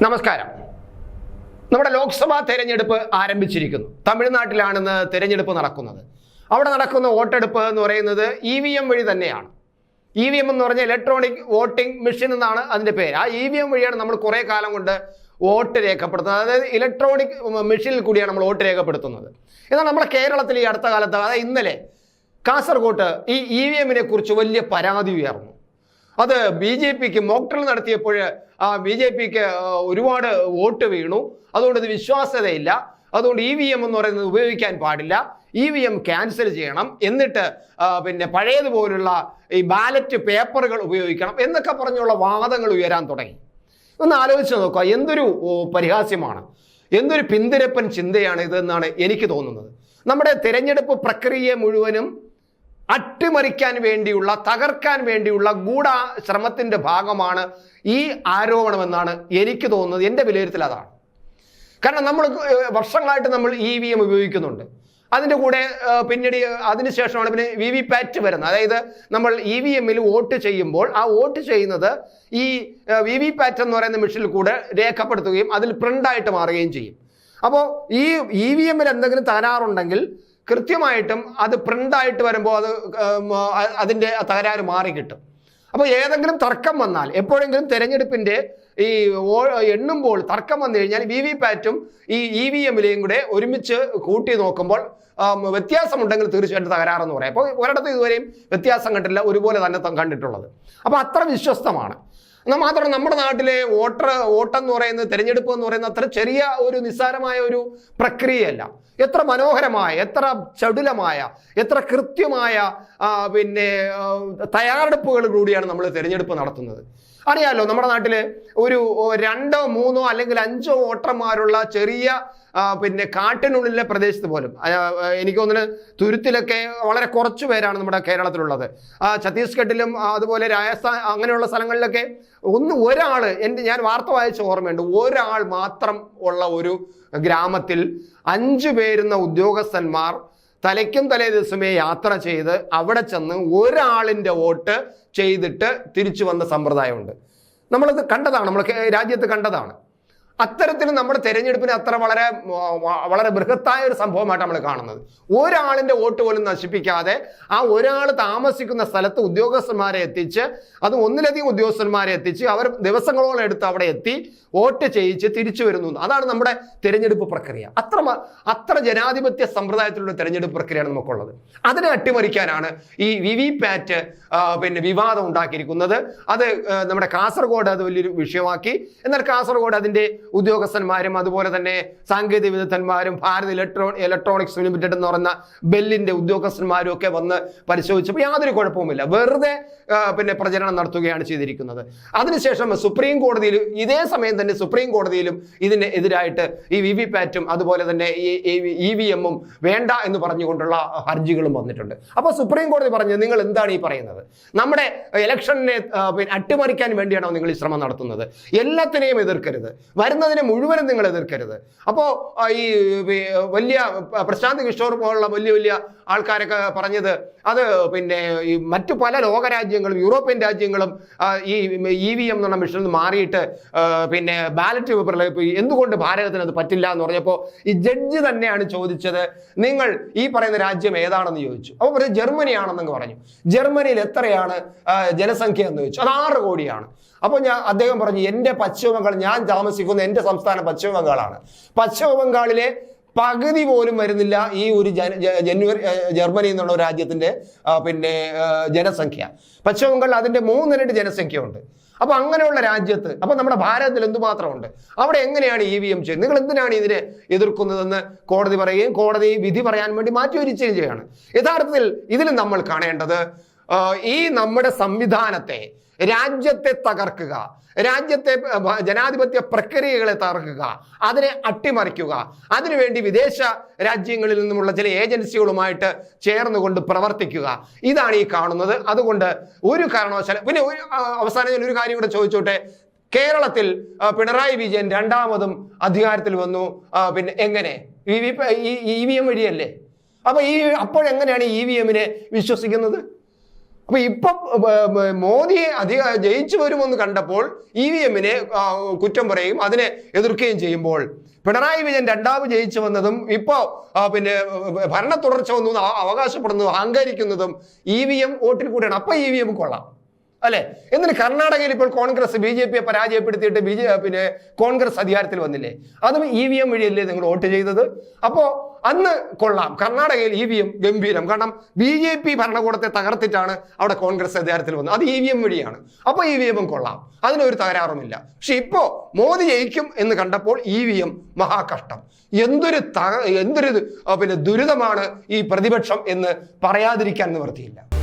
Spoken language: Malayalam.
നമസ്കാരം. നമ്മുടെ ലോക്സഭാ തെരഞ്ഞെടുപ്പ് ആരംഭിച്ചിരിക്കുന്നു. തമിഴ്നാട്ടിലാണെന്ന് തെരഞ്ഞെടുപ്പ് നടക്കുന്നത്. അവിടെ നടക്കുന്ന വോട്ടെടുപ്പ് എന്ന് പറയുന്നത് EVM വഴി തന്നെയാണ്. EVM എന്ന് പറഞ്ഞാൽ ഇലക്ട്രോണിക് വോട്ടിംഗ് മെഷീൻ എന്നാണ് അതിൻ്റെ പേര്. ആ EVM വഴിയാണ് നമ്മൾ കുറേ കാലം കൊണ്ട് വോട്ട് രേഖപ്പെടുത്തുന്നത്. അതായത് ഇലക്ട്രോണിക് മെഷീനിൽ കൂടിയാണ് നമ്മൾ വോട്ട് രേഖപ്പെടുത്തുന്നത്. എന്നാൽ നമ്മുടെ കേരളത്തിൽ ഈ അടുത്ത കാലത്ത്, അതായത് ഇന്നലെ കാസർഗോട്ട് ഈ EVM കുറിച്ച് വലിയ പരാതി ഉയർന്നു. അത് BJPക്ക് മോക്ഡ്രിൽ നടത്തിയപ്പോൾ BJPക്ക് ഒരുപാട് വോട്ട് വീണു. അതുകൊണ്ട് ഇത് വിശ്വാസ്യതയില്ല. അതുകൊണ്ട് EVM എന്ന് പറയുന്നത് ഉപയോഗിക്കാൻ പാടില്ല. EVM ക്യാൻസൽ ചെയ്യണം. എന്നിട്ട് പിന്നെ പഴയതുപോലുള്ള ഈ ബാലറ്റ് പേപ്പറുകൾ ഉപയോഗിക്കണം എന്നൊക്കെ പറഞ്ഞുള്ള വാദങ്ങൾ ഉയരാൻ തുടങ്ങി. ഒന്ന് ആലോചിച്ച് നോക്കുക. എന്തൊരു പരിഹാസ്യമാണ്, എന്തൊരു പിന്തിരപ്പൻ ചിന്തയാണ് ഇതെന്നാണ് എനിക്ക് തോന്നുന്നത്. നമ്മുടെ തിരഞ്ഞെടുപ്പ് പ്രക്രിയയെ മുഴുവനും അട്ടിമറിക്കാൻ വേണ്ടിയുള്ള, തകർക്കാൻ വേണ്ടിയുള്ള ഗൂഢശ്രമത്തിൻ്റെ ഭാഗമാണ് ഈ ആരോപണമെന്നാണ് എനിക്ക് തോന്നുന്നത്. എൻ്റെ വിലയിരുത്തൽ അതാണ്. കാരണം നമ്മൾ വർഷങ്ങളായിട്ട് നമ്മൾ EVM ഉപയോഗിക്കുന്നുണ്ട്. അതിൻ്റെ കൂടെ പിന്നീട് അതിനുശേഷമാണ് പിന്നെ VVPAT വരുന്നത്. അതായത് നമ്മൾ EVMൽ വോട്ട് ചെയ്യുമ്പോൾ ആ വോട്ട് ചെയ്യുന്നത് ഈ VVPAT എന്ന് പറയുന്ന മെഷീനിൽ കൂടെ രേഖപ്പെടുത്തുകയും അതിൽ പ്രിൻ്റായിട്ട് മാറുകയും ചെയ്യും. അപ്പോൾ ഈ EVMൽ എന്തെങ്കിലും തകരാറുണ്ടെങ്കിൽ കൃത്യമായിട്ടും അത് പ്രിൻ്റായിട്ട് വരുമ്പോൾ അതിൻ്റെ തകരാറ് മാറി കിട്ടും. അപ്പോൾ ഏതെങ്കിലും തർക്കം വന്നാൽ, എപ്പോഴെങ്കിലും തിരഞ്ഞെടുപ്പിൻ്റെ ഈ എണ്ണുമ്പോൾ തർക്കം വന്നു കഴിഞ്ഞാൽ VVPATും ഈ EVMലെയും കൂടെ ഒരുമിച്ച് കൂട്ടി നോക്കുമ്പോൾ വ്യത്യാസമുണ്ടെങ്കിൽ തീർച്ചയായിട്ടും തകരാറെന്ന് പറയാം. അപ്പോൾ ഒരിടത്തും ഇതുവരെയും വ്യത്യാസം കണ്ടിട്ടില്ല, ഒരുപോലെ തന്നെ കണ്ടിട്ടുള്ളത്. അപ്പോൾ അത്ര വിശ്വസ്തമാണ്. എന്നാൽ മാത്രം നമ്മുടെ നാട്ടിലെ വോട്ടെന്ന് പറയുന്നത്, തിരഞ്ഞെടുപ്പ് എന്ന് പറയുന്നത് അത്ര ചെറിയ ഒരു നിസ്സാരമായ ഒരു പ്രക്രിയയല്ല. എത്ര മനോഹരമായ, എത്ര ചടുലമായ, എത്ര കൃത്യമായ പിന്നെ തയ്യാറെടുപ്പുകളിലൂടെയാണ് നമ്മൾ തിരഞ്ഞെടുപ്പ് നടത്തുന്നത്. അറിയാമല്ലോ, നമ്മുടെ നാട്ടിൽ ഒരു 2, 3 അല്ലെങ്കിൽ 5 വോട്ടർമാരുള്ള ചെറിയ പിന്നെ കാട്ടിനുള്ളിലെ പ്രദേശത്ത് പോലും, എനിക്ക് തോന്നുന്നു തുരുത്തിലൊക്കെ വളരെ കുറച്ച് പേരാണ് നമ്മുടെ കേരളത്തിലുള്ളത്. ഛത്തീസ്ഗഡിലും അതുപോലെ രാജസ്ഥാൻ അങ്ങനെയുള്ള സ്ഥലങ്ങളിലൊക്കെ ഒരാൾ, ഞാൻ വാർത്ത വായിച്ച ഓർമ്മയുണ്ട്, ഒരാൾ മാത്രം ഉള്ള ഒരു ഗ്രാമത്തിൽ 5 പേരുന്ന ഉദ്യോഗസ്ഥന്മാർ തലയ്ക്കും തലേ ദിവസമേ യാത്ര ചെയ്ത് അവിടെ ചെന്ന് ഒരാളിൻ്റെ വോട്ട് ചെയ്തിട്ട് തിരിച്ചു വന്ന സമ്പ്രദായമുണ്ട്. നമ്മളത് കണ്ടതാണ്, നമ്മൾ രാജ്യത്ത് കണ്ടതാണ്. അത്തരത്തിൽ നമ്മുടെ തെരഞ്ഞെടുപ്പിന് അത്ര വളരെ ബൃഹത്തായ ഒരു സംഭവമായിട്ട് നമ്മൾ കാണുന്നത്. ഒരാളിൻ്റെ വോട്ട് പോലും നശിപ്പിക്കാതെ ആ ഒരാൾ താമസിക്കുന്ന സ്ഥലത്ത് ഉദ്യോഗസ്ഥന്മാരെ എത്തിച്ച്, അത് ഒന്നിലധികം ഉദ്യോഗസ്ഥന്മാരെ എത്തിച്ച് അവർ ദിവസങ്ങളോളം എടുത്ത് അവിടെ എത്തി വോട്ട് ചെയ്യിച്ച് തിരിച്ചു വരുന്നു. അതാണ് നമ്മുടെ തിരഞ്ഞെടുപ്പ് പ്രക്രിയ. അത്ര ജനാധിപത്യ സമ്പ്രദായത്തിലുള്ള തിരഞ്ഞെടുപ്പ് പ്രക്രിയയാണ് നമുക്കുള്ളത്. അതിനെ അട്ടിമറിക്കാനാണ് ഈ VVPAT പിന്നെ വിവാദം ഉണ്ടാക്കിയിരിക്കുന്നത്. അത് നമ്മുടെ കാസർഗോഡ് അത് വലിയൊരു വിഷയമാക്കി. എന്നാൽ കാസർഗോഡ് അതിൻ്റെ ഉദ്യോഗസ്ഥന്മാരും അതുപോലെ തന്നെ സാങ്കേതിക വിദഗ്ധന്മാരും ഭാരത് ഇലക്ട്രോണിക്സ് ലിമിറ്റഡ് എന്ന് പറയുന്ന ബെല്ലിന്റെ ഉദ്യോഗസ്ഥന്മാരും ഒക്കെ വന്ന് പരിശോധിച്ചപ്പോൾ യാതൊരു കുഴപ്പവുമില്ല. വെറുതെ പിന്നെ പ്രചരണം നടത്തുകയാണ് ചെയ്തിരിക്കുന്നത്. അതിനുശേഷം സുപ്രീം കോടതിയിൽ, ഇതേ സമയം തന്നെ സുപ്രീം കോടതിയിലും ഇതിന് എതിരായിട്ട് ഈ VVPATും അതുപോലെ തന്നെ ഈ EVMും വേണ്ട എന്ന് പറഞ്ഞുകൊണ്ടുള്ള ഹർജികളും വന്നിട്ടുണ്ട്. അപ്പോൾ സുപ്രീം കോടതി പറഞ്ഞു, നിങ്ങൾ എന്താണ് ഈ പറയുന്നത്? നമ്മുടെ ഇലക്ഷനെ അട്ടിമറിക്കാൻ വേണ്ടിയാണോ നിങ്ങൾ ഈ ശ്രമം നടത്തുന്നത്? എല്ലാത്തിനെയും എതിർക്കരുത്, വരുന്നതിനെ മുഴുവനും നിങ്ങൾ എതിർക്കരുത്. അപ്പോൾ ഈ വലിയ പ്രശാന്ത് കിഷോർ പോലുള്ള വലിയ ആൾക്കാരൊക്കെ പറഞ്ഞത്, അത് പിന്നെ ഈ മറ്റു പല ലോകരാജ്യങ്ങളും യൂറോപ്യൻ രാജ്യങ്ങളും ഈ EVM എന്നുള്ള മെഷീനിൽ മാറിയിട്ട് പിന്നെ ബാലറ്റ് പേപ്പറിൽ എന്തുകൊണ്ട് ഭാരതത്തിന് അത് പറ്റില്ല എന്ന് പറഞ്ഞപ്പോൾ ഈ ജഡ്ജി തന്നെയാണ് ചോദിച്ചത്, നിങ്ങൾ ഈ പറയുന്ന രാജ്യം ഏതാണെന്ന് ചോദിച്ചു. അപ്പോൾ പറഞ്ഞു ജർമ്മനിയാണെന്നങ്ങ് പറഞ്ഞു. ജർമ്മനിയിൽ എത്രയാണ് ജനസംഖ്യ എന്ന് ചോദിച്ചു. അത് 6 കോടിയാണ്. അപ്പോൾ അദ്ദേഹം പറഞ്ഞു, എൻ്റെ പശ്ചിമ ബംഗാൾ, ഞാൻ താമസിക്കുന്ന എൻ്റെ സംസ്ഥാനം പശ്ചിമ ബംഗാളാണ്. പശ്ചിമ ബംഗാളിലെ പകുതി പോലും വരുന്നില്ല ഈ ഒരു ജർമ്മനി എന്നുള്ള രാജ്യത്തിൻ്റെ പിന്നെ ജനസംഖ്യ. പശ്ചിമ ബംഗാളിൽ അതിൻ്റെ 3 ഇരട്ടി ജനസംഖ്യ ഉണ്ട്. അപ്പോൾ അങ്ങനെയുള്ള രാജ്യത്ത്, അപ്പോൾ നമ്മുടെ ഭാരതത്തിൽ എന്തുമാത്രമുണ്ട്, അവിടെ എങ്ങനെയാണ് EVM ചെയ്യുന്നത്? നിങ്ങൾ എന്തിനാണ് ഇതിനെ എതിർക്കുന്നതെന്ന് കോടതി പറയുകയും കോടതി വിധി പറയാൻ വേണ്ടി മാറ്റിവരിക്കുകയും ചെയ്യുകയാണ്. യഥാർത്ഥത്തിൽ ഇതിൽ നമ്മൾ കാണേണ്ടത് ഈ നമ്മുടെ സംവിധാനത്തെ, രാജ്യത്തെ തകർക്കുക, രാജ്യത്തെ ജനാധിപത്യ പ്രക്രിയകളെ തകർക്കുക, അതിനെ അട്ടിമറിക്കുക, അതിനുവേണ്ടി വിദേശ രാജ്യങ്ങളിൽ നിന്നുമുള്ള ചില ഏജൻസികളുമായിട്ട് ചേർന്നുകൊണ്ട് പ്രവർത്തിക്കുക, ഇതാണ് ഈ കാണുന്നത്. അതുകൊണ്ട് ഒരു കാരണവശാലും, പിന്നെ അവസാനം ഞാൻ ഒരു കാര്യം കൂടെ ചോദിച്ചോട്ടെ, കേരളത്തിൽ പിണറായി വിജയൻ 2ാമതും അധികാരത്തിൽ വന്നു. പിന്നെ എങ്ങനെ? EVM വഴിയല്ലേ? അപ്പൊ അപ്പോഴെങ്ങനെയാണ് EVMനെ വിശ്വസിക്കുന്നത്? അപ്പൊ ഇപ്പൊ മോദിയെ ജയിച്ചു വരുമെന്ന് കണ്ടപ്പോൾ EVM-നെ കുറ്റം പറയുകയും അതിനെ എതിർക്കുകയും ചെയ്യുമ്പോൾ പിണറായി വിജയൻ രണ്ടാമത് ജയിച്ചു വന്നതും ഇപ്പോ പിന്നെ ഭരണ തുടർച്ച വന്നു അവകാശപ്പെടുന്നതും അഹങ്കരിക്കുന്നതും EVM വോട്ടിൽ കൂടെയാണ്. അപ്പൊ EVM കൊള്ളാം അല്ലെ? എന്നിട്ട് കർണാടകയിൽ ഇപ്പോൾ കോൺഗ്രസ് BJP-യെ പരാജയപ്പെടുത്തിയിട്ട് പിന്നെ കോൺഗ്രസ് അധികാരത്തിൽ വന്നില്ലേ? അതും EVM വഴിയല്ലേ നിങ്ങൾ വോട്ട് ചെയ്തത്? അപ്പോ അന്ന് കൊള്ളാം. കർണാടകയിൽ EVM ഗംഭീരം. കാരണം BJP ഭരണകൂടത്തെ തകർത്തിട്ടാണ് അവിടെ കോൺഗ്രസ് അധികാരത്തിൽ വന്നത്. അത് EVM വഴിയാണ്. അപ്പൊ EVM കൊള്ളാം, അതിനൊരു തകരാറുമില്ല. പക്ഷെ ഇപ്പോ മോദി ജയിക്കും എന്ന് കണ്ടപ്പോൾ EVM മഹാകഷ്ടം. എന്തൊരു പിന്നെ ദുരിതമാണ് ഈ പ്രതിപക്ഷം എന്ന് പറയാതിരിക്കാൻ നിവൃത്തിയില്ല.